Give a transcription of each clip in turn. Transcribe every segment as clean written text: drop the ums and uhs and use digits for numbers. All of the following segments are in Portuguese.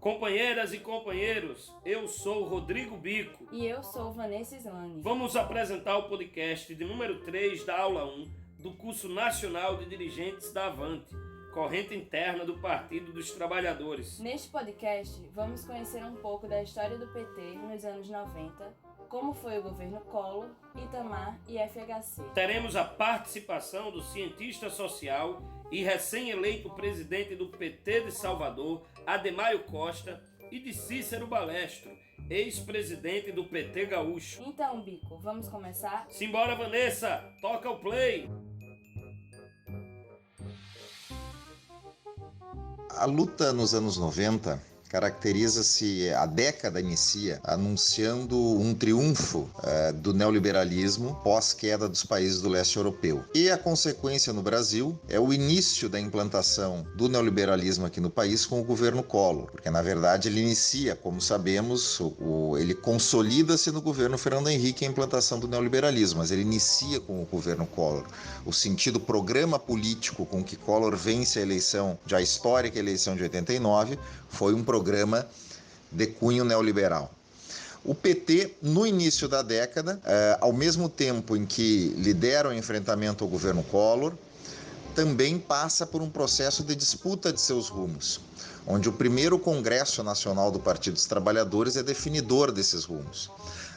Companheiras e companheiros, eu sou Rodrigo Bico. E eu sou Vanessa Islane. Vamos apresentar o podcast de número 3 da aula 1 do curso nacional de dirigentes da Avante, corrente interna do Partido dos Trabalhadores. Neste podcast, vamos conhecer um pouco da história do PT nos anos 90, como foi o governo Collor, Itamar e FHC. Teremos a participação do cientista social e recém-eleito presidente do PT de Salvador, Ademaio Costa, e de Cícero Balestro, ex-presidente do PT gaúcho. Então, Bico, vamos começar? Simbora, Vanessa! Toca o play! A luta nos anos 90 caracteriza-se, a década inicia anunciando um triunfo do neoliberalismo pós-queda dos países do leste europeu. E a consequência no Brasil é o início da implantação do neoliberalismo aqui no país com o governo Collor, porque na verdade ele inicia, como sabemos, ele consolida-se no governo Fernando Henrique a implantação do neoliberalismo, mas ele inicia com o governo Collor. O sentido programa político com que Collor vence a eleição, já histórica eleição de 89, foi um programa de cunho neoliberal. O PT, no início da década, ao mesmo tempo em que lidera o enfrentamento ao governo Collor, também passa por um processo de disputa de seus rumos, onde o primeiro Congresso Nacional do Partido dos Trabalhadores é definidor desses rumos.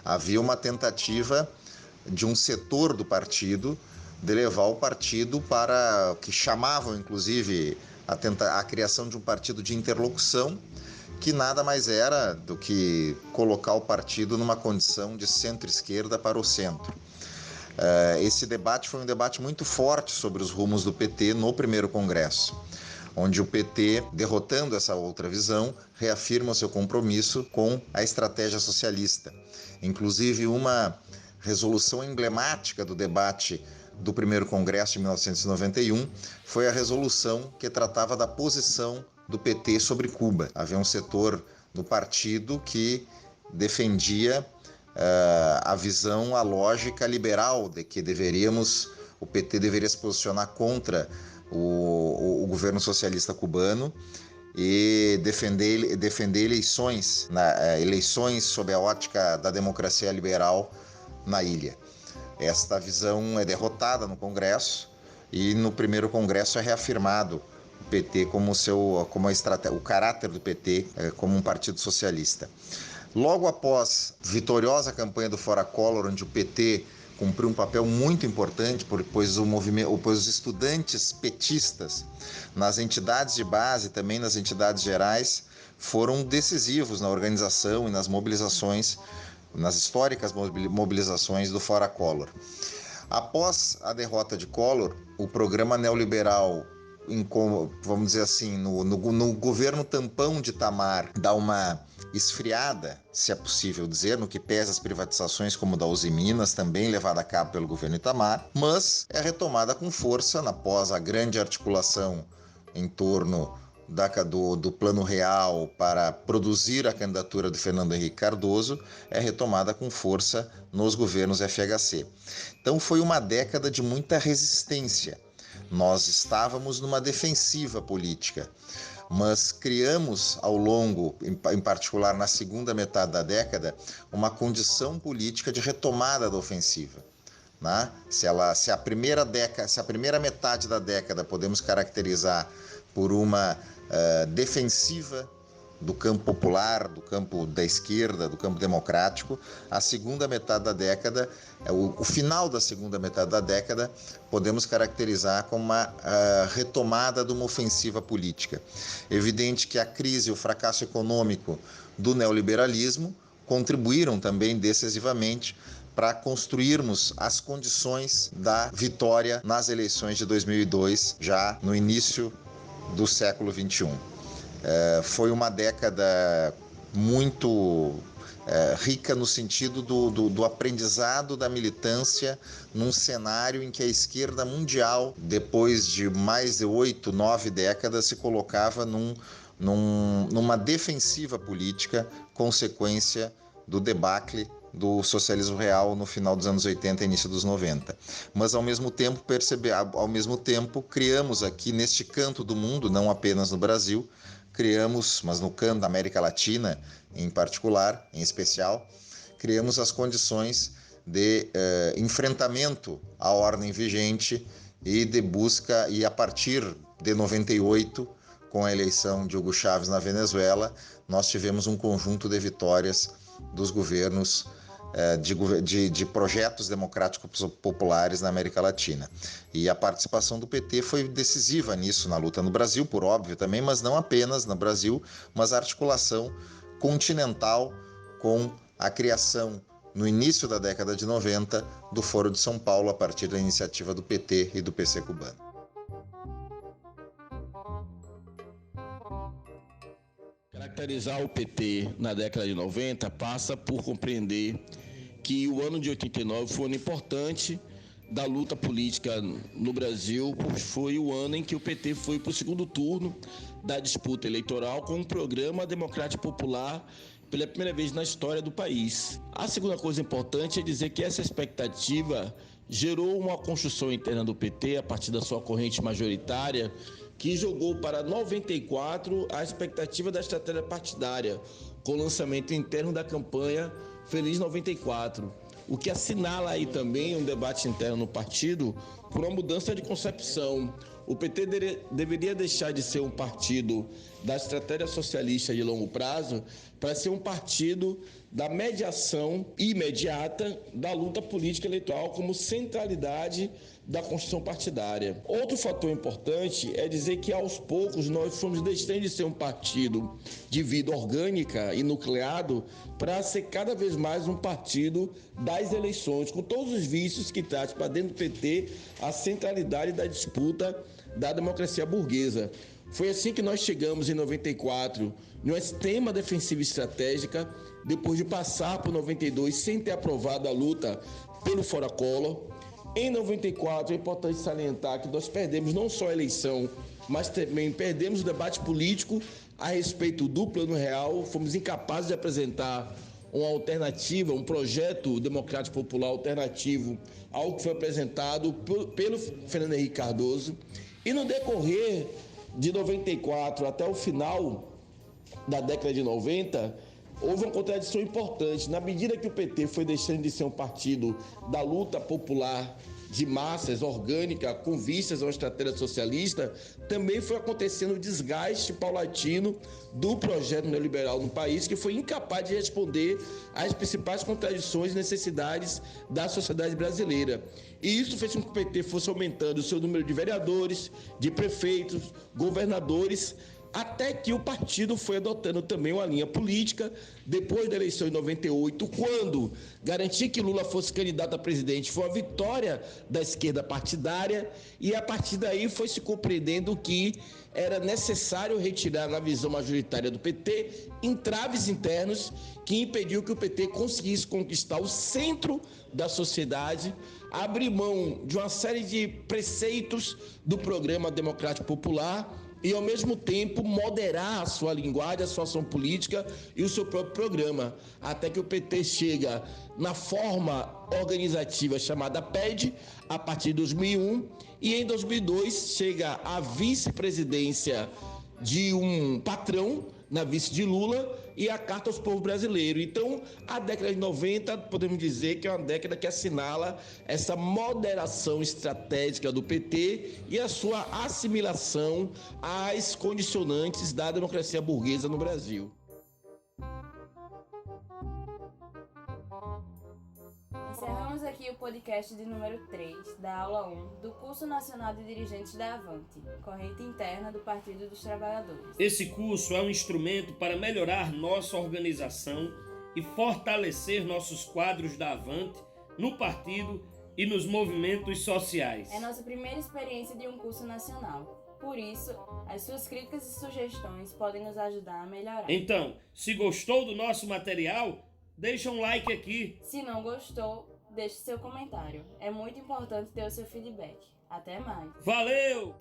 Havia uma tentativa de um setor do partido de levar o partido para o que chamavam, inclusive, a criação de um partido de interlocução, que nada mais era do que colocar o partido numa condição de centro-esquerda para o centro. Esse debate foi um debate muito forte sobre os rumos do PT no primeiro congresso, onde o PT, derrotando essa outra visão, reafirma o seu compromisso com a estratégia socialista. Inclusive, uma resolução emblemática do debate do primeiro congresso de 1991 foi a resolução que tratava da posição do PT sobre Cuba. Havia um setor do partido que defendia a visão, a lógica liberal de que o PT deveria se posicionar contra o governo socialista cubano e defender eleições sob a ótica da democracia liberal na ilha. Esta visão é derrotada no Congresso e no primeiro Congresso é reafirmado o PT o caráter do PT como um partido socialista. Logo após a vitoriosa campanha do Fora Collor, onde o PT cumpriu um papel muito importante, pois os estudantes petistas nas entidades de base e também nas entidades gerais foram decisivos na organização e nas mobilizações, nas históricas mobilizações do Fora Collor. Após a derrota de Collor, o programa neoliberal, vamos dizer assim, no governo tampão de Itamar, dá uma esfriada, se é possível dizer, no que pesa as privatizações como da Uzi Minas, também levada a cabo pelo governo Itamar, mas é retomada com força após a grande articulação em torno do Plano Real para produzir a candidatura de Fernando Henrique Cardoso, é retomada com força nos governos FHC. Então foi uma década de muita resistência. Nós estávamos numa defensiva política, mas criamos ao longo, em particular na segunda metade da década, uma condição política de retomada da ofensiva. Se a primeira metade da década podemos caracterizar por uma defensiva do campo popular, do campo da esquerda, do campo democrático, a segunda metade da década, o final da segunda metade da década, podemos caracterizar como uma retomada de uma ofensiva política. Evidente que a crise e o fracasso econômico do neoliberalismo contribuíram também decisivamente para construirmos as condições da vitória nas eleições de 2002, já no início do século XXI. Foi uma década muito rica no sentido do aprendizado da militância num cenário em que a esquerda mundial, depois de mais de 8, 9 décadas, se colocava numa defensiva política, consequência do debacle do socialismo real no final dos anos 80 e início dos 90. Mas ao mesmo tempo criamos aqui neste canto do mundo, não apenas no Brasil, criamos, mas no campo da América Latina em particular, em especial, criamos as condições de enfrentamento à ordem vigente e de busca, e a partir de 98, com a eleição de Hugo Chávez na Venezuela, nós tivemos um conjunto de vitórias dos governos de projetos democráticos populares na América Latina. E a participação do PT foi decisiva nisso, na luta no Brasil, por óbvio também, mas não apenas no Brasil, mas a articulação continental com a criação, no início da década de 90, do Foro de São Paulo, a partir da iniciativa do PT e do PC cubano. Caracterizar o PT na década de 90 passa por compreender que o ano de 89 foi um ano importante da luta política no Brasil, pois foi o ano em que o PT foi para o segundo turno da disputa eleitoral com um programa democrático popular pela primeira vez na história do país. A segunda coisa importante é dizer que essa expectativa gerou uma construção interna do PT a partir da sua corrente majoritária, que jogou para 94 a expectativa da estratégia partidária, com o lançamento interno da campanha Feliz 94, o que assinala aí também um debate interno no partido por uma mudança de concepção. O PT deveria deixar de ser um partido da estratégia socialista de longo prazo para ser um partido da mediação imediata da luta política eleitoral como centralidade da construção partidária. Outro fator importante é dizer que aos poucos nós fomos deixando de ser um partido de vida orgânica e nucleado para ser cada vez mais um partido das eleições, com todos os vícios que traz para dentro do PT a centralidade da disputa da democracia burguesa. Foi assim que nós chegamos em 94 no sistema defensiva estratégica, depois de passar por 92 sem ter aprovado a luta pelo Fora Collor. Em 94 é importante salientar que nós perdemos não só a eleição, mas também perdemos o debate político a respeito do Plano Real. Fomos incapazes de apresentar uma alternativa, um projeto democrático popular alternativo ao que foi apresentado pelo Fernando Henrique Cardoso. E no decorrer de 94 até o final da década de 90, houve uma contradição importante. Na medida que o PT foi deixando de ser um partido da luta popular de massas, orgânica, com vistas a uma estratégia socialista, também foi acontecendo o desgaste paulatino do projeto neoliberal no país, que foi incapaz de responder às principais contradições e necessidades da sociedade brasileira. E isso fez com que o PT fosse aumentando o seu número de vereadores, de prefeitos, governadores, até que o partido foi adotando também uma linha política, depois da eleição em 98, quando garantir que Lula fosse candidato a presidente foi a vitória da esquerda partidária, e a partir daí foi se compreendendo que era necessário retirar, na visão majoritária do PT, entraves internos que impediu que o PT conseguisse conquistar o centro da sociedade, abrir mão de uma série de preceitos do programa democrático popular e, ao mesmo tempo, moderar a sua linguagem, a sua ação política e o seu próprio programa, até que o PT chega na forma organizativa chamada PED, a partir de 2001, e em 2002 chega à vice-presidência de um patrão, na vice de Lula, e a Carta aos Povos Brasileiros. Então, a década de 90, podemos dizer que é uma década que assinala essa moderação estratégica do PT e a sua assimilação às condicionantes da democracia burguesa no Brasil. Encerramos aqui o podcast de número 3, da aula 1, do Curso Nacional de Dirigentes da Avante, corrente interna do Partido dos Trabalhadores. Esse curso é um instrumento para melhorar nossa organização e fortalecer nossos quadros da Avante no partido e nos movimentos sociais. É nossa primeira experiência de um curso nacional. Por isso, as suas críticas e sugestões podem nos ajudar a melhorar. Então, se gostou do nosso material, deixa um like aqui. Se não gostou, deixe seu comentário. É muito importante ter o seu feedback. Até mais! Valeu!